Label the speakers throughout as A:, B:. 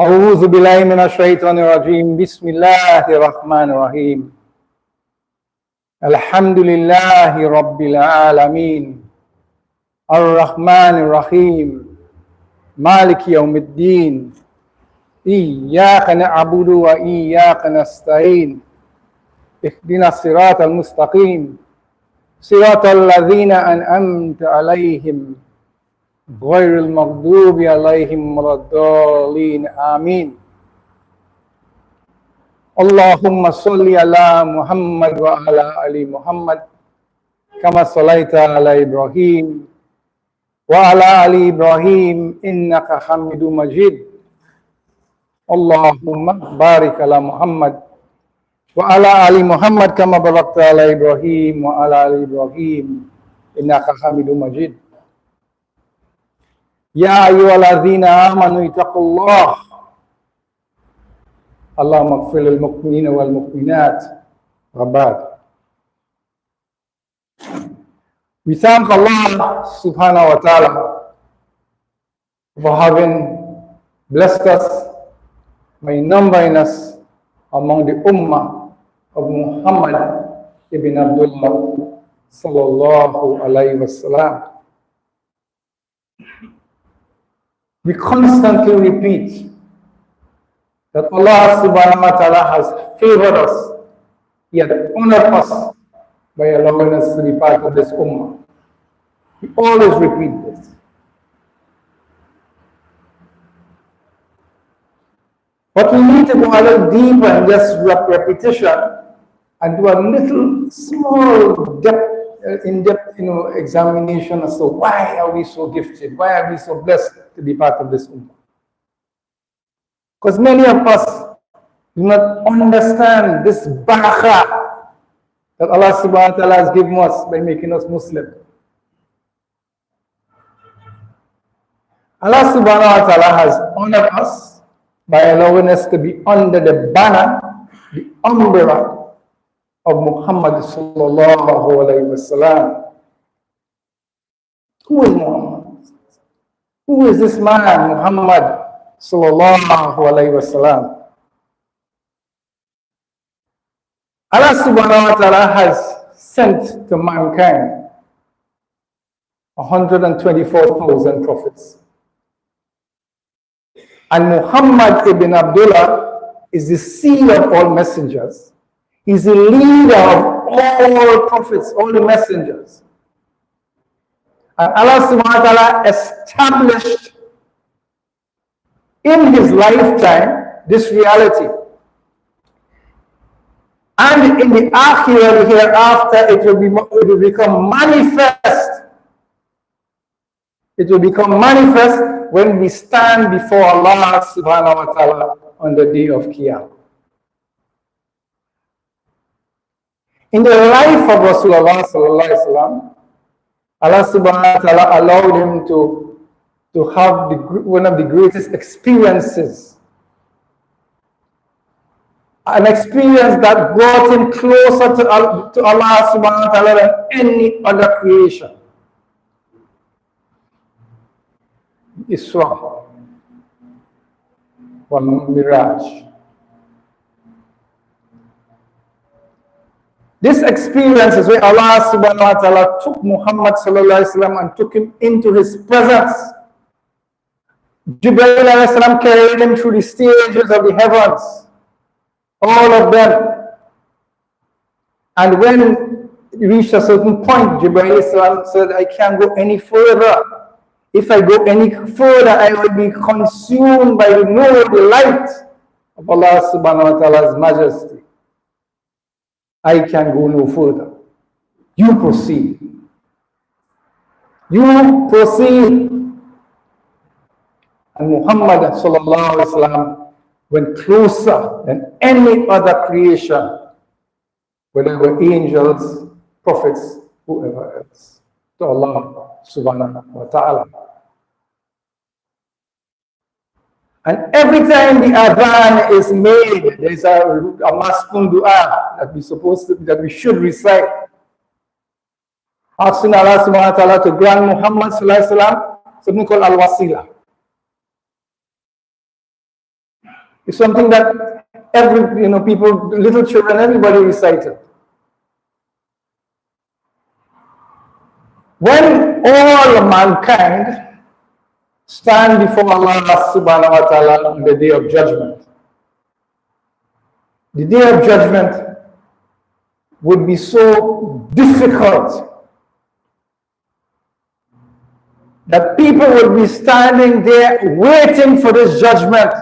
A: أعوذ بالله من الشيطان الرجيم بسم الله الرحمن الرحيم الحمد لله رب العالمين الرحمن الرحيم مالك يوم الدين إياك نعبد وإياك نستعين اهدنا الصراط المستقيم صراط الذين أنعمت عليهم غير المغضوب عليهم ولا الضالين آمين اللهم صل على محمد وعلى آل محمد كما صليت على إبراهيم وعلى آل إبراهيم إنك حميد مجيد اللهم بارك على محمد وعلى آل محمد كما باركت على إبراهيم وعلى آل إبراهيم إنك حميد مجيد يا أيها الذين آمنوا اتقوا الله اللهم اغفر للمؤمنين والمؤمنات وبعد. We thank Allah subhanahu wa ta'ala for having blessed us by numbering us among the ummah of Muhammad ibn Abdullah sallallahu alayhi wa sallam. We constantly repeat that Allah subhanahu wa ta'ala has favored us. He had honored us by allowing us to be part of this ummah. We always repeat this. But we need to go a little deeper in just repetition and do a little small in-depth examination as to why are we so gifted, why are we so blessed to be part of this ummah. Because many of us do not understand this barakah that Allah subhanahu wa ta'ala has given us by making us Muslim. Allah subhanahu wa ta'ala has honored us by allowing us to be under the banner, the umbrella of Muhammad sallallahu alayhi wa sallam. Who is Muhammad? Who is this man, Muhammad sallallahu alayhi wa sallam? Allah subhanahu wa ta'ala has sent to mankind 124,000 prophets. And Muhammad ibn Abdullah is the seal of all messengers. He's the leader of all prophets, all the messengers. And Allah subhanahu wa ta'ala established in his lifetime this reality. And in the akhirah, hereafter, it will become manifest. It will become manifest when we stand before Allah subhanahu wa ta'ala on the day of Qiyamah. In the life of Rasulullah sallallahu alaihi wasallam, Allah subhanahu wa ta'ala allowed him to have one of the greatest experiences. An experience that brought him closer to Allah subhanahu wa ta'ala than any other creation. Isra wal Miraj. This experience is where Allah subhanahu wa ta'ala took Muhammad sallallahu alaihi wasallam and took him into his presence. Jibreel alayhi salam carried him through the stages of the heavens, all of them. And when he reached a certain point, Jibreel alayhi salam said, I can't go any further. If I go any further, I will be consumed by the nur, the light of Allah subhanahu wa ta'ala's majesty. I can go no further. You proceed. You proceed. And Muhammad sallallahu alaihi wasallam went closer than any other creation, whether they were angels, prophets, whoever else, to Allah subhanahu wa ta'ala. And every time the adhan is made, there is a mas'un dua that we should recite, asking Allah subhanahu wa ta'ala to grant Muhammad sallallahu alaihi wasallam something called al-wasila. It's something that people, little children, everybody recited. When all mankind stand before Allah subhanahu wa ta'ala on the day of judgment, the day of judgment would be so difficult that people would be standing there waiting for this judgment.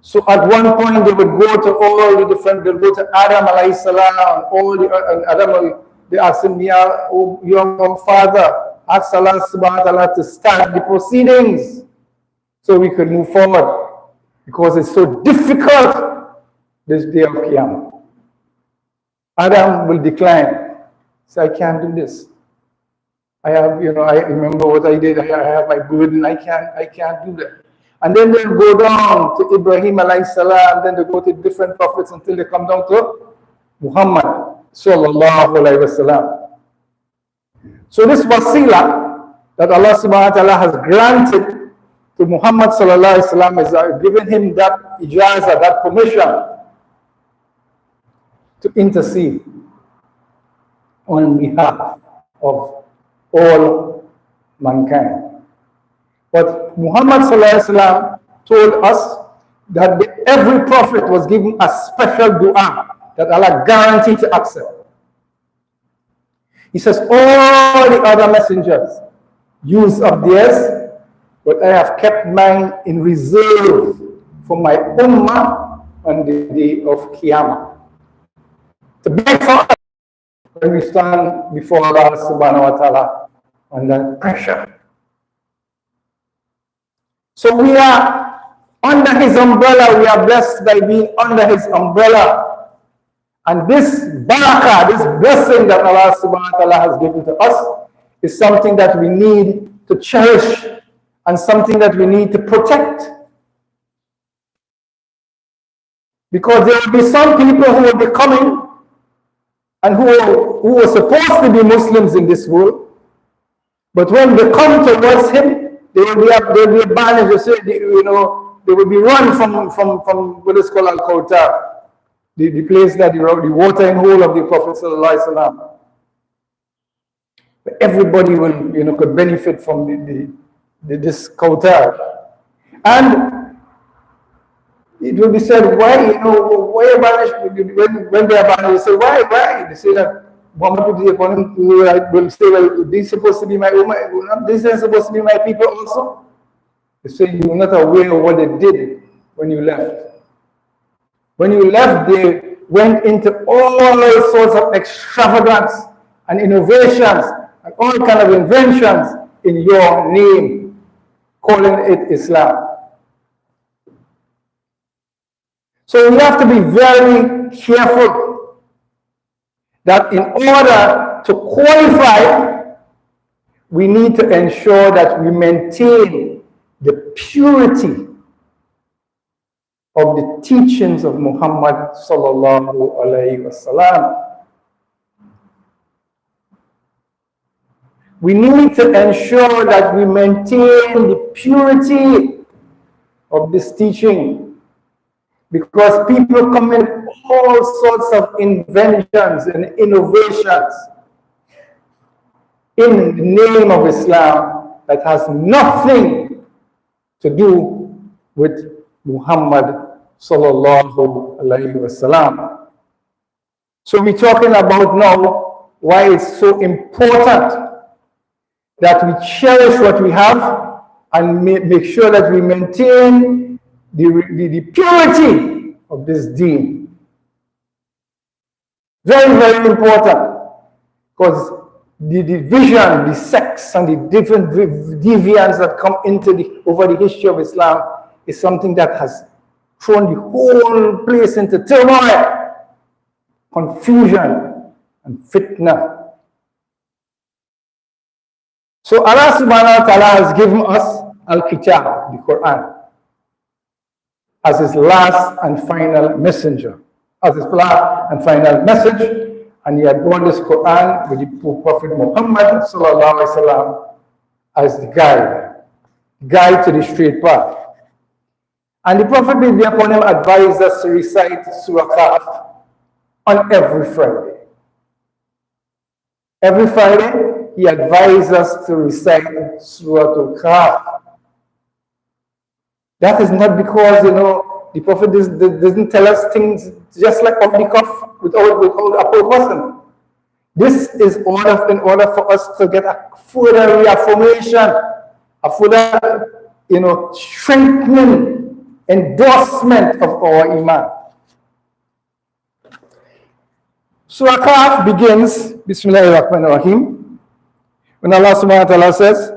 A: So at one point they would go to all the different, they'll go to Adam alayhi salam, and Adam, they ask him, your father, ask Allah subhanahu wa ta'ala to start the proceedings so we could move forward, because it's so difficult this day of Qiyamah. Adam will decline. Say, I can't do this. I have, I remember what I did. I have my burden. I can't do that. And then they'll go down to Ibrahim alayhi salam, then they go to different prophets until they come down to Muhammad sallallahu alayhi wasallam. So this wasila that Allah subhanahu wa ta'ala has granted to Muhammad sallallahu alayhi wasallam is given him that ijazah, that permission to intercede on behalf of all mankind. But Muhammad sallallahu alaihi wasallam told us that every prophet was given a special dua that Allah guaranteed to accept. He says, all the other messengers use of theirs, but I have kept mine in reserve for my ummah on the day of Qiyamah. To beg for us when we stand before Allah subhanahu wa ta'ala under pressure. So we are under his umbrella. We are blessed by being under his umbrella. And this barakah, this blessing that Allah subhanahu wa ta'ala has given to us is something that we need to cherish and something that we need to protect. Because there will be some people who will be coming and who are supposed to be Muslims in this world, but when they come towards him, they will be banished. They will be run from what is called Al-Kautar, the place that the watering hole of the Prophet sallallahu alaihi wasallam. Everybody will could benefit from this Kautar, and it will be said, why are banished? When they are banished, they say, why? They say that Muhammad will say, well, this is supposed to be my ummah, this is supposed to be my people also. They say, you were not aware of what they did when you left. When you left, they went into all sorts of extravagance and innovations and all kind of inventions in your name, calling it Islam. So we have to be very careful that in order to qualify, we need to ensure that we maintain the purity of the teachings of Muhammad sallallahu alaihi wasallam. We need to ensure that we maintain the purity of this teaching, because people come in all sorts of inventions and innovations in the name of Islam that has nothing to do with Muhammad sallallahu alaihi wasallam. So we're talking about now why it's so important that we cherish what we have and make sure that we maintain the purity of this deen. Very, very important, because the division, the sects, and the different deviants that come into over the history of Islam is something that has thrown the whole place into turmoil, confusion, and fitna. So Allah subhanahu wa ta'ala has given us Al-Kitab, the Quran, as his last and final messenger, as his last and final message, and he had brought this Quran with the Prophet Muhammad sallallahu alaihi wasallam as the guide to the straight path. And the Prophet, be upon him, advised us to recite Surah Kahf on every Friday. Every Friday, he advised us to recite Surah Al-Kahf. That is not because, the Prophet doesn't tell us things just like off the cuff without a purpose. This is in order for us to get a further reaffirmation, a further, strengthening, endorsement of our Iman. Surah Kahf begins, Bismillahirrahmanirrahim, when Allah subhanahu wa ta'ala says,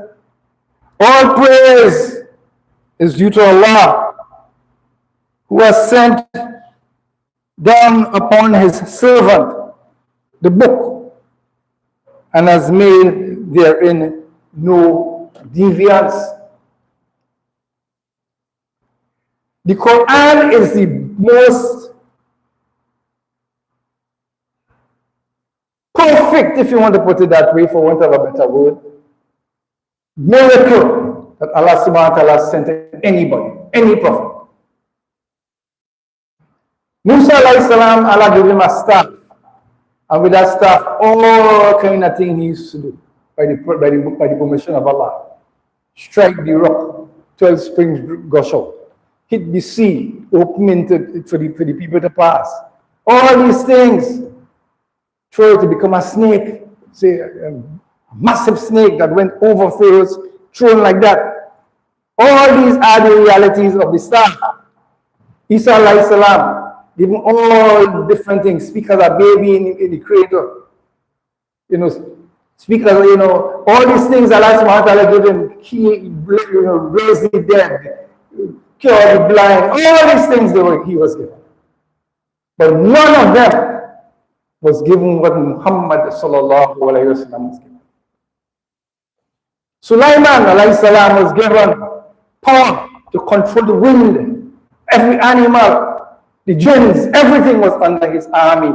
A: all praise is due to Allah, who has sent down upon his servant the book and has made therein no deviance. The Quran is the most perfect, if you want to put it that way, for want of a better word, miracle that Allah subhanahu wa ta'ala sent to anybody, any prophet. Musa alayhi salam, Allah gave him a staff, and with that staff, all kind of things he used to do by the permission of Allah. Strike the rock, 12 springs gush out. Hit the sea, open it for the people to pass. All these things. Throw it to become a snake, say a massive snake that went over Pharaoh's throne like that. All these are the realities of the staff. Isa alayhi salam, given all different things, speak as a baby in the cradle, speak as all these things Allah subhanahu wa ta'ala gave him, raise the dead, cure the blind, all these things he was given. But none of them was given what Muhammad sallallahu alayhi wa sallam was given. Sulaiman alayhi salam was given power to control the wind, every animal, the jinns, everything was under his army.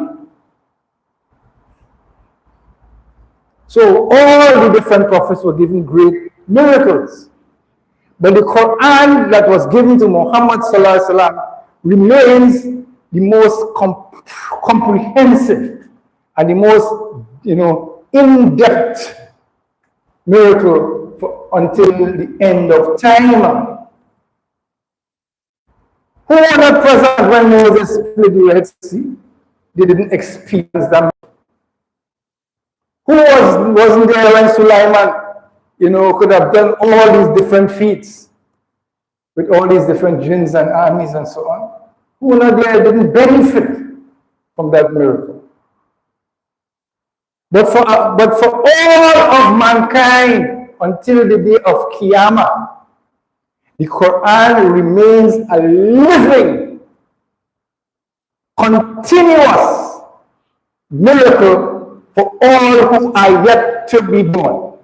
A: So all the different prophets were given great miracles. But the Quran that was given to Muhammad sallallahu alayhi wa sallam remains the most comprehensive and the most, in-depth miracle until the end of time. Who were not present when Moses split the Red Sea? They didn't experience that. Who wasn't there when Sulaiman, could have done all these different feats with all these different jinns and armies and so on? Who were not there didn't benefit from that miracle. But for all of mankind, until the day of Qiyamah. The Quran remains a living, continuous miracle for all who are yet to be born.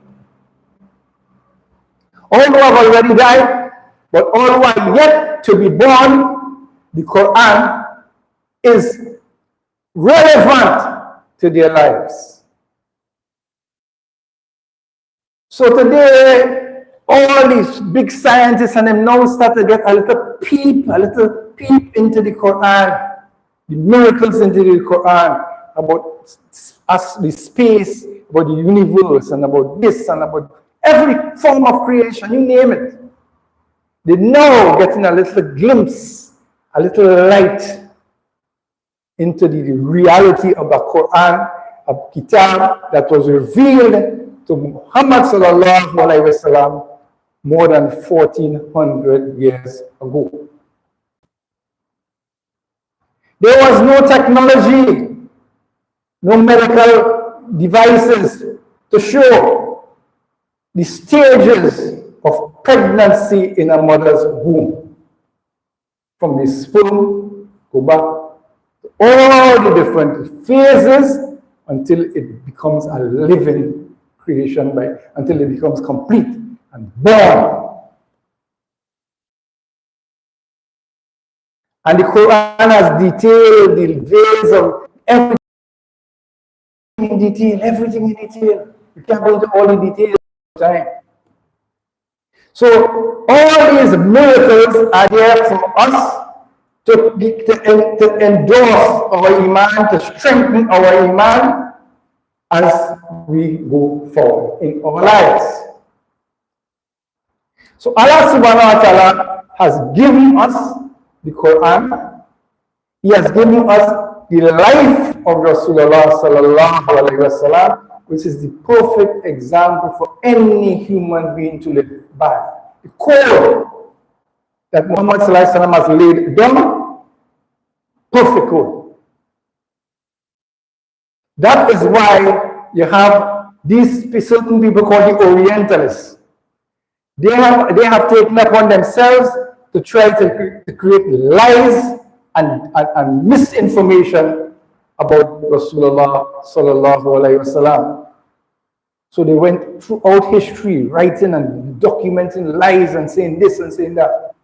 A: All who have already died, but all who are yet to be born, the Quran is relevant to their lives. So today, all these big scientists and them now start to get a little peep into the Quran, the miracles into the Quran, about us, the space, about the universe, and about this, and about every form of creation, you name it. They're now getting a little glimpse, a little light into the reality of the Quran, of Kitab that was revealed to Muhammad sallallahu alaihi wasallam more than 1400 years ago. There was no technology, no medical devices to show the stages of pregnancy in a mother's womb. From the sperm, go back to all the different phases until it becomes a living creation, until it becomes complete and born. And the Quran has detailed the ways of everything in detail, everything in detail. You can't go into all the details all the time. So all these miracles are there for us to endorse our iman, to strengthen our iman as we go forward in our lives. So Allah subhanahu wa ta'ala has given us the Quran. He has given us the life of Rasulullah sallallahu alaihi wasallam, which is the perfect example for any human being to live by. The code that Muhammad sallallahu alaihi wasallam has laid down, perfect code. That is why you have these certain people called the Orientalists. They have taken upon themselves to try to create lies and misinformation about Rasulullah sallallahu alaihi wasallam. So they went throughout history writing and documenting lies and saying this and saying that.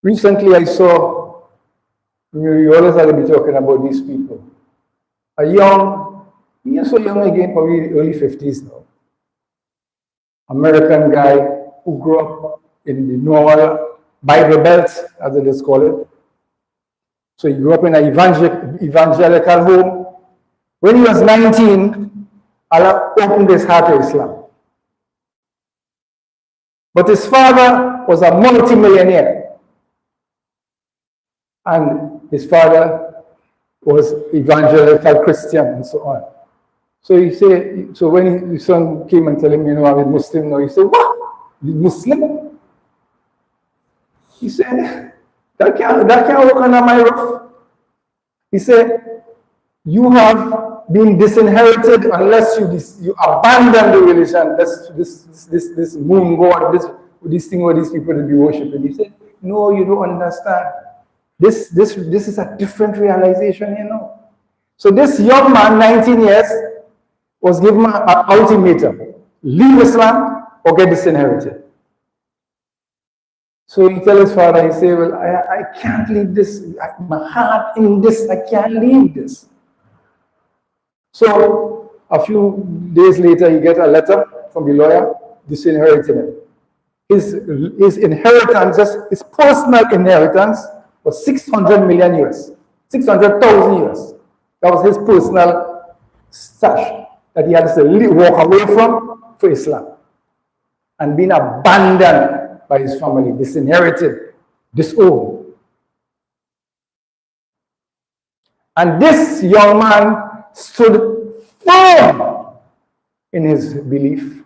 A: Recently I saw, you always have to be talking about these people. A young, he's so young again, probably early 50s now. American guy who grew up in the Noah Bible Belt, as it is called. So he grew up in an evangelical home. When he was 19, Allah opened his heart to Islam. But his father was a multi-millionaire. And his father was evangelical Christian and so on. So he said, so when his son came and told him, I'm a Muslim now, he said, what? You Muslim? He said, that can't work under my roof. He said, you have been disinherited unless you abandon the religion, this moon god, this thing where these people will be worshipping. He said, no, you don't understand. This is a different realization, So this young man, 19 years, was given an ultimatum: leave Islam or get disinherited. So he tells his father, he said, well, I can't leave this, my heart in this, I can't leave this. So a few days later, he gets a letter from the lawyer disinheriting him. His inheritance, just his personal inheritance, was 600 million US, 600,000 US. That was his personal stash that he had to walk away from for Islam, and being abandoned by his family, disinherited, disowned. And this young man stood firm in his belief,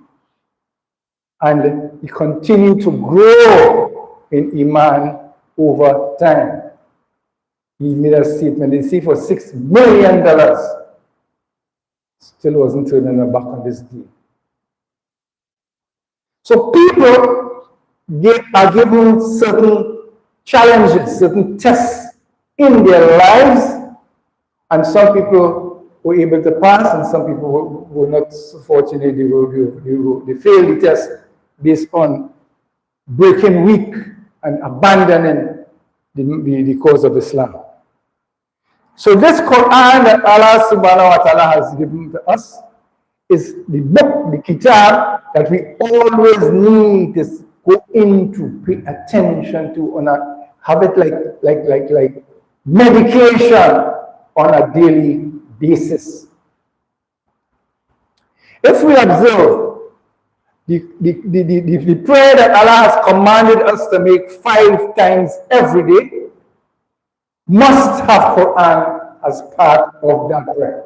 A: and he continued to grow in Iman over time. He made a statement, he said, for $6 million. still wasn't turning their back on this deed. So people are given certain challenges, certain tests in their lives, and some people were able to pass, and some people were not so fortunate. They failed the test based on breaking weak and abandoning the cause of Islam. So this Quran that Allah subhanahu wa ta'ala has given to us is the book, the kitab, that we always need to go into, pay attention to, have it like medication on a daily basis. If we observe the prayer that Allah has commanded us to make 5 times every day, must have Quran as part of that prayer.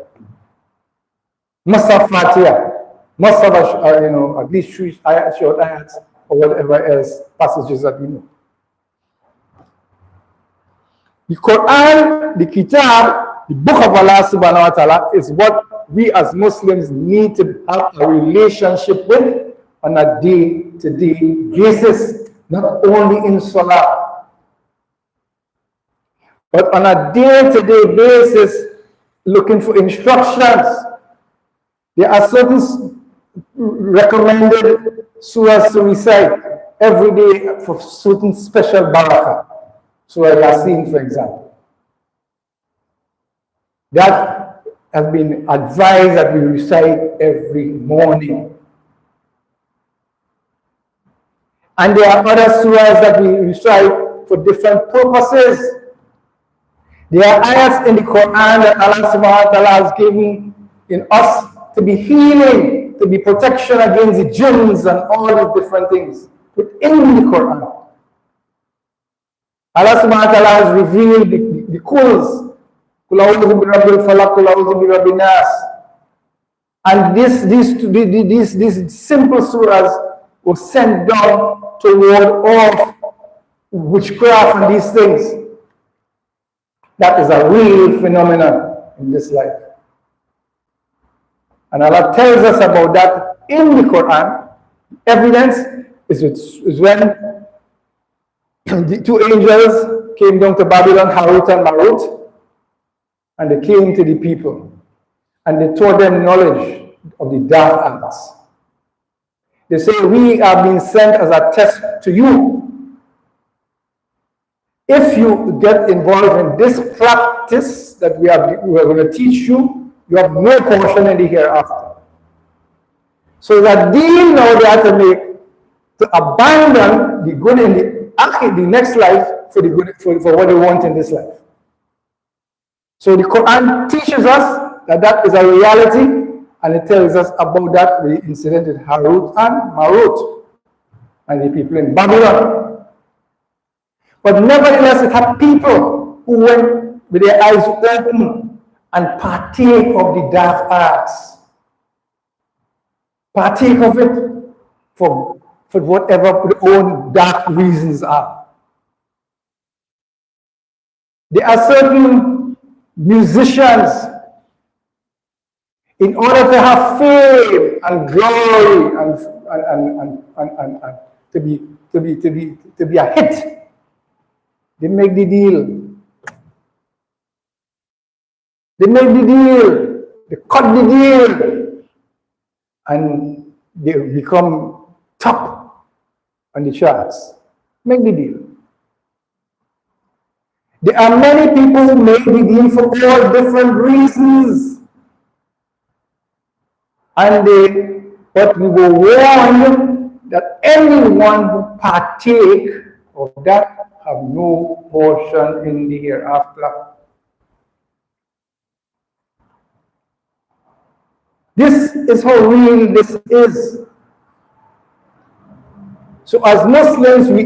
A: Must have Fatiha, must have at least 3 short ayats or whatever else passages that we know. The Quran, the Kitab, the book of Allah subhanahu wa ta'ala is what we as Muslims need to have a relationship with on a day-to-day basis, not only in Salah, but on a day-to-day basis, looking for instructions. There are certain recommended surahs to recite every day for certain special barakah. Surah Yasin, for example. That has been advised that we recite every morning. And there are other surahs that we recite for different purposes. There are ayats in the Quran that Allah subhanahu wa ta'ala has given in us to be healing, to be protection against the jinns and all the different things within the Quran. Allah subhanahu wa ta'ala has revealed the kuls. Kul a'udhu bi rabbil falaq, kul a'udhu bi rabbin nas. And these simple surahs were sent down to ward off witchcraft and these things. That is a real phenomenon in this life. And Allah tells us about that in the Quran. Evidence is when the 2 angels came down to Babylon, Harut and Marut, and they came to the people and they taught them knowledge of the dark arts. They say, we are being sent as a test to you. If you get involved in this practice that we are going to teach you, you have no portion in the hereafter. So that deal now they have to make to abandon the good in the next life for the good for what they want in this life. So the Quran teaches us that is a reality, and it tells us about that the incident in Harut and Marut and the people in Babylon. But nevertheless, it had people who went with their eyes open and partake of the dark arts. Partake of it for whatever their own dark reasons are. There are certain musicians, in order to have fame and glory and to be a hit, they make the deal. They make the deal. They cut the deal. And they become top on the charts. Make the deal. There are many people who make the deal for all different reasons. But we were warned that anyone who partake of that have no portion in the hereafter. This is how real this is. So as Muslims, we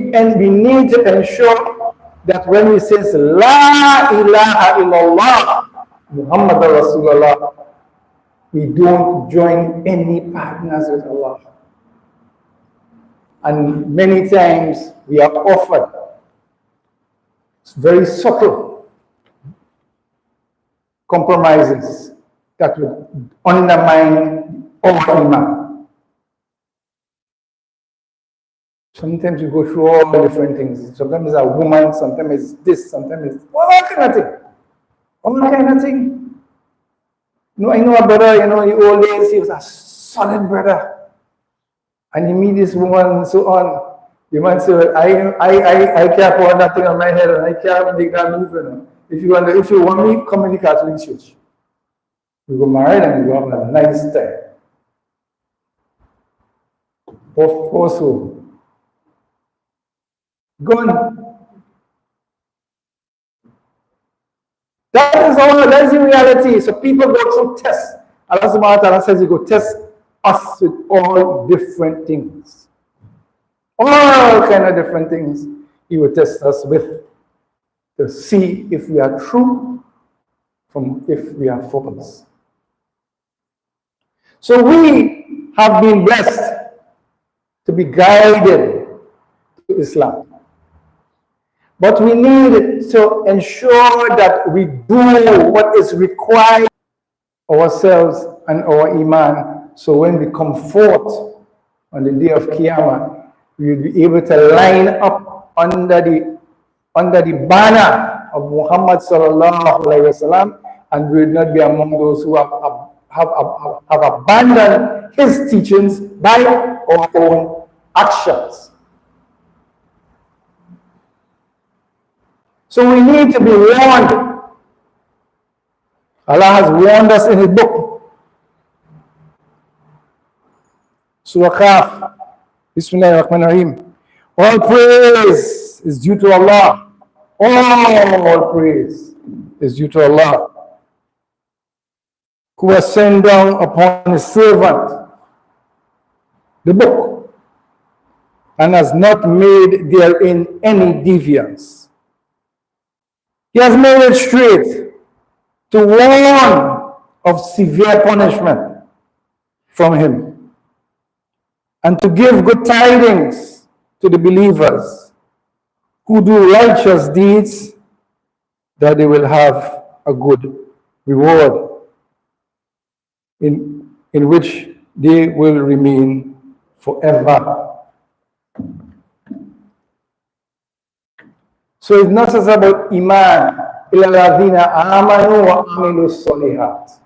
A: need to ensure that when we say La ilaha illallah, Muhammad Rasulullah, we don't join any partners with Allah. And many times we are offered very subtle compromises that would undermine our Imam. Sometimes you go through all different things. Sometimes it's a woman, sometimes it's this, sometimes it's all kind of thing. All kind of thing. I know a brother, in the old days, he was a solid brother. And he meet this woman and so on. The man said, I can't pour nothing on my head and I can't make that move. If you want me, come in the Catholic Church. We go married and we go have a nice time. Of course, so. Go on. That is the reality. So people go through tests. Allah subhanahu wa ta'ala says, you go test us with all different things. All kind of different things He will test us with to see if we are true from if we are false. So we have been blessed to be guided to Islam. But we need to ensure that we do what is required of ourselves and our Iman. So when we come forth on the day of Qiyamah, we will be able to line up under the banner of Muhammad sallallahu alaihi wasallam, and we will not be among those who have abandoned his teachings by our own actions. So we need to be warned. Allah has warned us in His book. Surah Kaf. Bismillahirrahmanirrahim. All praise is due to Allah. All praise is due to Allah, who has sent down upon His servant the book and has not made therein any deviance. He has made it straight to warn of severe punishment from Him and to give good tidings to the believers who do righteous deeds, that they will have a good reward in which they will remain forever. So it's not just about Iman, illadhina amanu wa amilu solihat.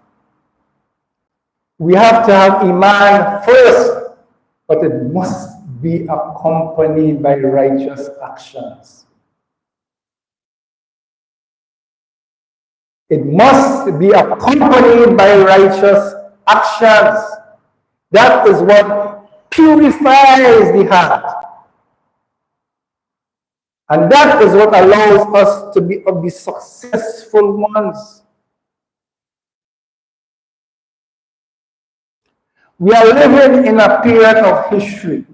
A: We have to have Iman first, but it must be accompanied by righteous actions. It must be accompanied by righteous actions. That is what purifies the heart. And that is what allows us to be of the successful ones. We are living in a period of history,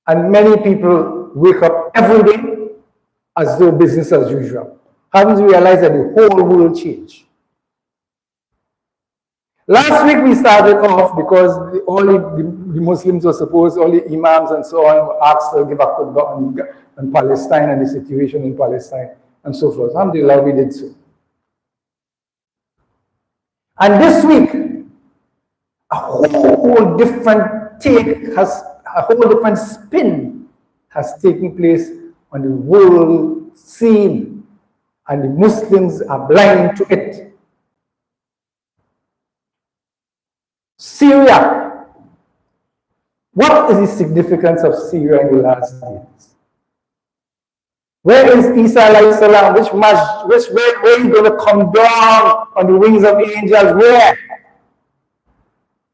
A: and many people wake up every day as though business as usual. Haven't realized that the whole world changed. Last week we started off because all the Muslims were supposed, all the Imams and so on were asked to give a Khutba on Palestine and the situation in Palestine and so forth. Alhamdulillah, we did so. And this week, a whole different a whole different spin has taken place on the world scene, and the Muslims are blind to it. Syria. What is the significance of Syria in the last days? Where is Isa alayhi salam? Where is he going to come down on the wings of angels? Where?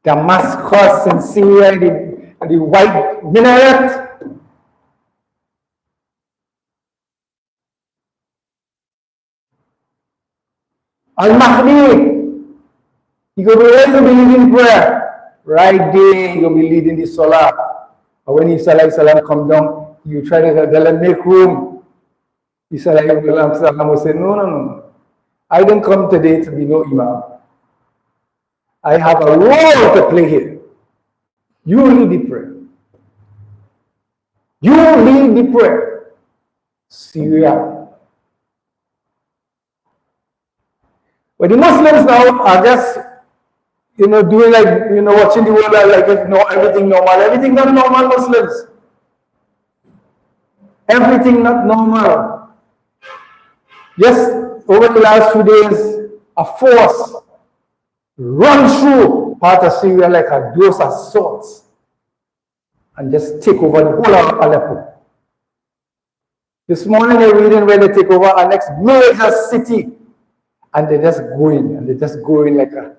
A: Damascus in Syria, and the white minaret. Al-Mahdi. You're going to be leading prayer. Right there, you're going to be leading the salah. But when Isa alayhi salam come down, you try to tell him, make room. Isa alayhi salam will say, no. I didn't come today to be no Imam. I have a role to play here. You lead the prayer. You lead the prayer. Syria. But the Muslims now are just, doing like, watching the world like if no, everything normal. Everything not normal, Muslims. Everything not normal. Just over the last few days, a force run through part of Syria like a dose of swords and just take over the whole of Aleppo. This morning they're reading where they take over our next major city, and they're just going like a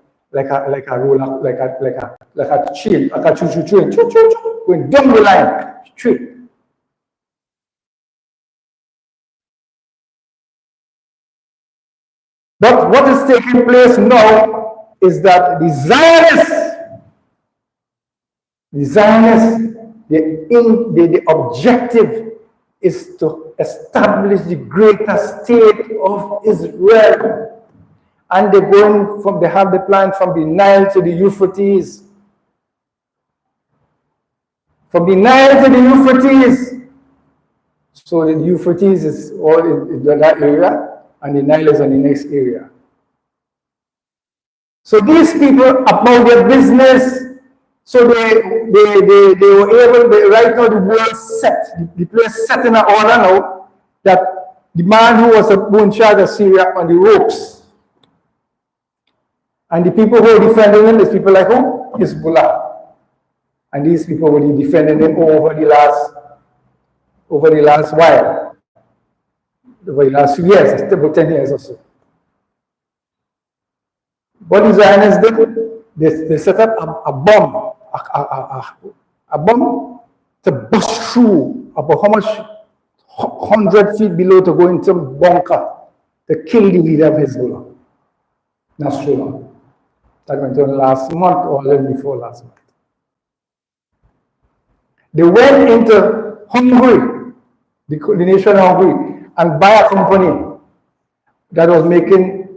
A: roller, like a chain, like a choo-choo, going down the line, straight. But what is taking place now is that the Zionists, the objective is to establish the greater state of Israel. And they have the plan from the Nile to the Euphrates. From the Nile to the Euphrates. So the Euphrates is all in that area, and the Nile is in the next area. So these people about their business, so they were able, right now the world set, the place set in an order now, that the man who was in charge of Syria on the ropes, and the people who were defending him is people like who? Hezbollah. And these people were defending him over the last while. Over the last few years, about 10 years or so. What the Zionists did, they set up a bomb, a bomb to bust through about how much 100 feet below to go into bunker to kill the leader of Hezbollah, Nasrallah. That went on last month or a little before last month. They went into Hungary, the nation of Hungary, and buy a company that was making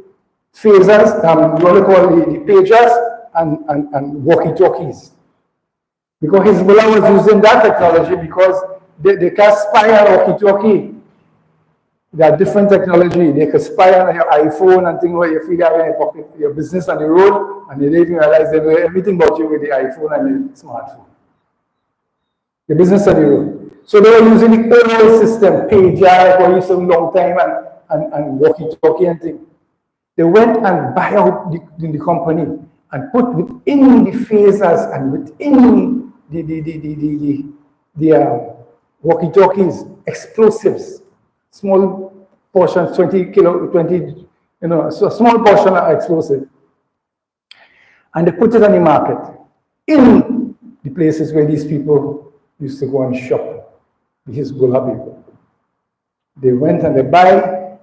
A: phasers, what they call the pagers, and walkie-talkies. Because Hezbollah was using that technology because they can spy on walkie-talkie. There are different technology. They can spy on your iPhone and things where you feel that in your pocket, your business on the road, and they don't even realize they know everything about you with the iPhone and the smartphone. The business on the road. So they were using the old system, pager, for use a long time, and walkie-talkie and things. They went and buy out the company and put within the phasers and within the walkie-talkies explosives, small portions, 20 kilo, 20, so a small portion of explosive. And they put it on the market in the places where these people used to go and shop, the Hezbollah people. They went and they buy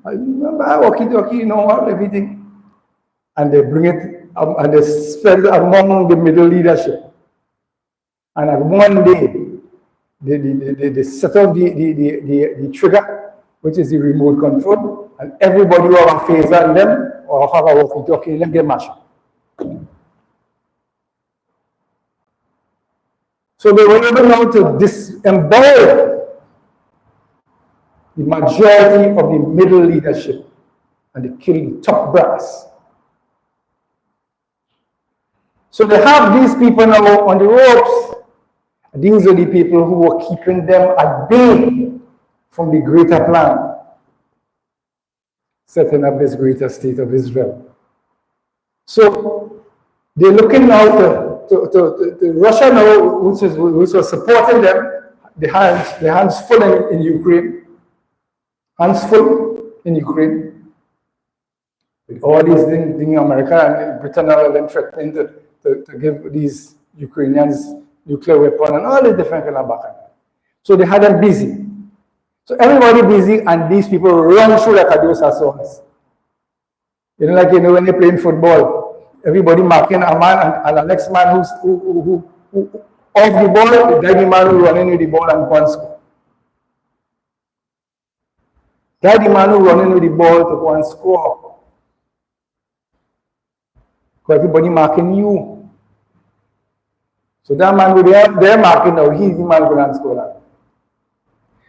A: walkie-talkie, everything. And they bring it and they spread it among the middle leadership. And at one day, they set off the trigger, which is the remote control, and everybody who have a phaser in them or have a walkie-talkie in them get mashed. So they were able now to disembowel the majority of the middle leadership and they kill the top brass. So they have these people now on the ropes. These are the people who were keeping them at bay from the greater plan, setting up this greater state of Israel. So they're looking now to Russia now, which was supporting them, the hands full in Ukraine, hands full in Ukraine. With all these things, America and Britain are then threatening to give these Ukrainians nuclear weapon and all the different kind of back. So they had them busy. So everybody busy, and these people run through like a dose of swords. Like when they're playing football, everybody marking a man, and the next man who off the ball, the man who running with the ball and go and score. The man who running with the ball to go and score. Because everybody marking you. So that man they're marking now, he's the man who can score that.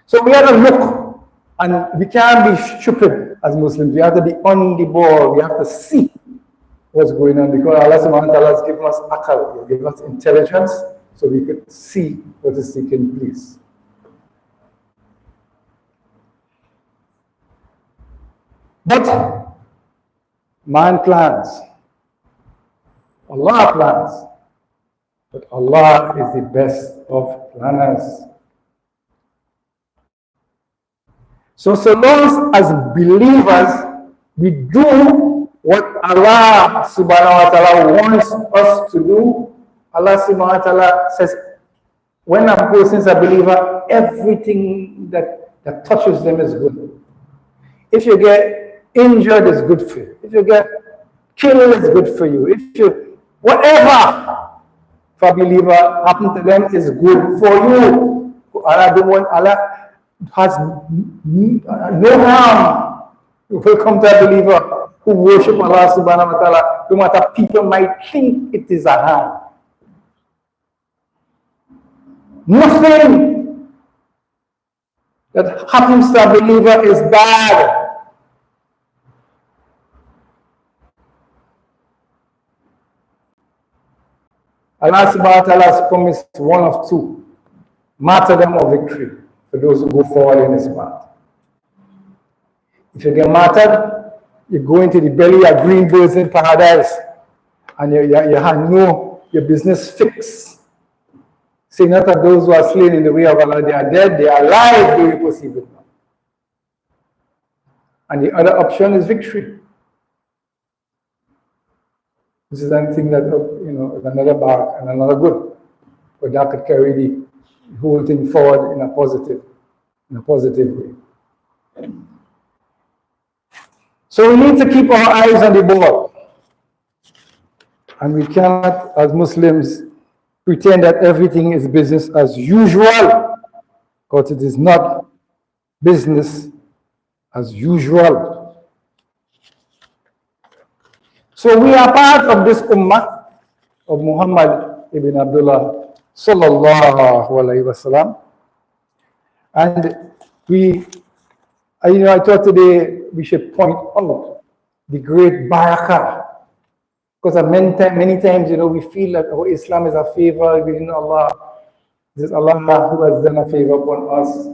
A: So we had to look And we can't be stupid as Muslims. We have to be on the ball. We have to see what's going on, because Allah subhanahu wa ta'ala has given us akal, He given us intelligence, so we could see what is taking place. But man plans, Allah plans, but Allah is the best of planners. So long as believers, we do what Allah subhanahu wa ta'ala wants us to do, Allah subhanahu wa ta'ala says, when a person is a believer, everything that touches them is good. If you get injured, it's good for you. If you get killed, it's good for you. If you, whatever for a believer happen to them is good for you. Allah has no harm will come to a believer who worship Allah subhanahu wa ta'ala, no matter people might think it is a harm. Nothing that happens to a believer is bad. Allah subhanahu wa ta'ala has promised one of two: martyrdom or victory for those who go forward in His path. If you get martyred, you go into the belly of green birds in paradise, and you know your business fixed. Say not that those who are slain in the way of Allah, they are dead, they are alive, they will perceive it now. And the other option is victory. This is something that, is another bad and another good, but that could carry the whole thing forward in a positive way. So we need to keep our eyes on the ball. And we cannot, as Muslims, pretend that everything is business as usual, because it is not business as usual. So we are part of this ummah of Muhammad ibn Abdullah sallallahu alayhi wasallam. And I thought today we should point out the great barakah. Because many times, we feel that Islam is a favor within Allah. This is Allah who has done a favor upon us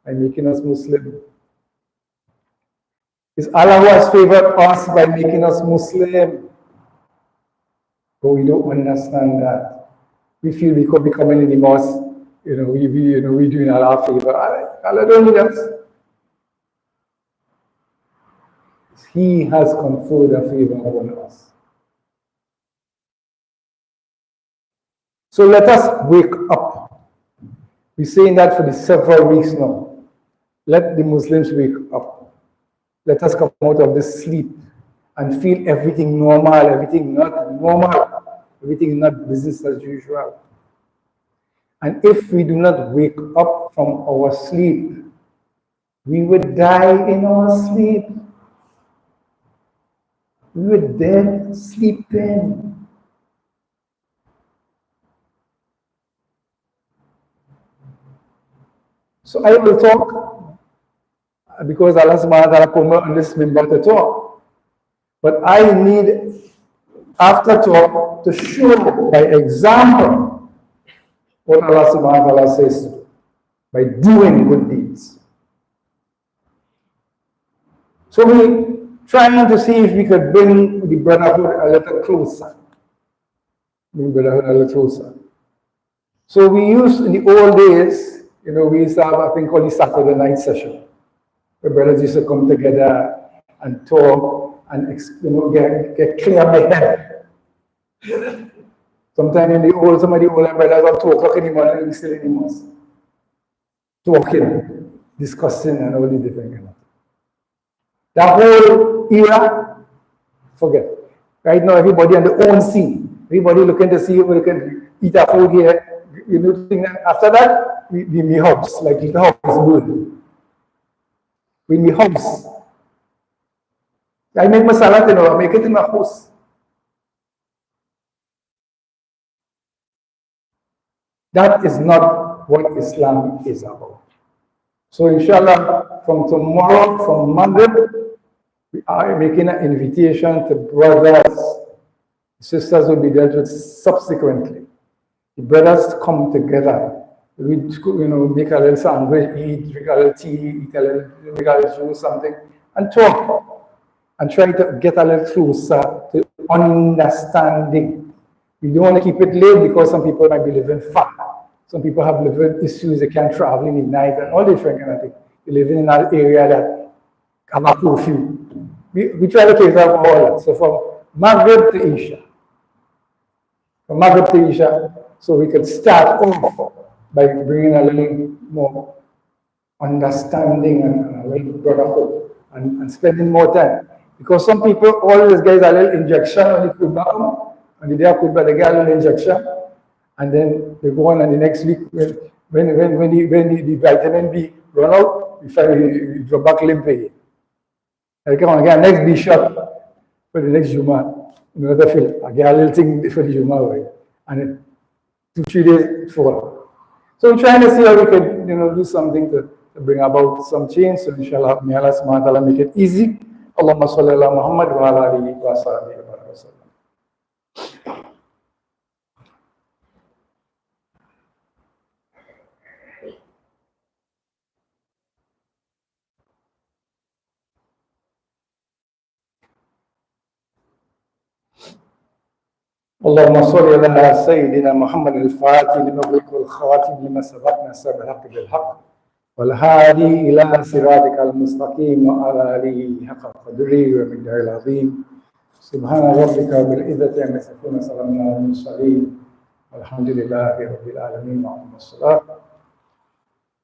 A: by making us Muslim. It's Allah who has favored us by making us Muslim. But we don't understand that. We feel we could be coming in the mosque, we doing Allah a favor. Allah don't need us. He has conferred a favor upon us. So let us wake up. We're saying that for the several weeks now. Let the Muslims wake up. Let us come out of this sleep and feel everything normal, everything not normal, everything not business as usual. And if we do not wake up from our sleep, we would die in our sleep. We were dead sleeping. So I will talk because Allah subhanahu wa ta'ala put me on this minbar to talk. But I need, after talk, to show by example what Allah subhanahu wa ta'ala says to do, by doing good deeds. So we trying to see if we could bring the brotherhood a little closer. Bring brotherhood a little closer. So we used in the old days, we used to have a thing called the Saturday night session, where brothers used to come together and talk and get clear my head. Sometimes some of the older brothers are 2 o'clock in the morning and still in the mosque, talking, discussing, and all the different kind of things. That whole era, forget. Right now, everybody on their own scene. Everybody looking to see if we can eat our food here. After that, we meet hubs, like the house is good. We meet hubs. I make my salad, I make it in my house. That is not what Islam is about. So inshallah, from tomorrow, from Maghrib, we are making an invitation to brothers. Sisters will be dealt with subsequently. The brothers come together. We, make a little sandwich, drink a little tea, eat a little, make a little juice, something, and talk. And try to get a little closer to understanding. We don't want to keep it late because some people might be living far. Some people have living issues, they can't travel in the night and all different kind of things. They live in an area that have a curfew. We try to cater for all that. So from Maghrib to Isha. From Maghrib to Isha, so we could start off by bringing a little more understanding and a little brotherhood and spending more time. Because some people always get a little injection when it could come, and the day could they get a little injection, and then they go on and the next week when the vitamin B run out, we find we drop back limp again. I come on, again, next B shot for the next Jumu'ah. Another fill, I get a little thing for the Jumu'ah, and 2-3 days fall. So we're trying to see how we could, do something to bring about some change. So inshallah, may Allah subhanahu wa ta'ala make it easy. Allahumma salli ala Muhammad wa ala alihi wa sahbihi wa sallam. اللهم صل على سيدنا محمد الفاتح لما أغلق والخاتم لما سبق ناصر الحق بالحق والهادي إلى صراطك المستقيم وعلى آله حق قدره ومقداره العظيم سبحان ربك رب العزة عما يصفون وسلام على المرسلين والحمد لله رب العالمين وعلى الصلاة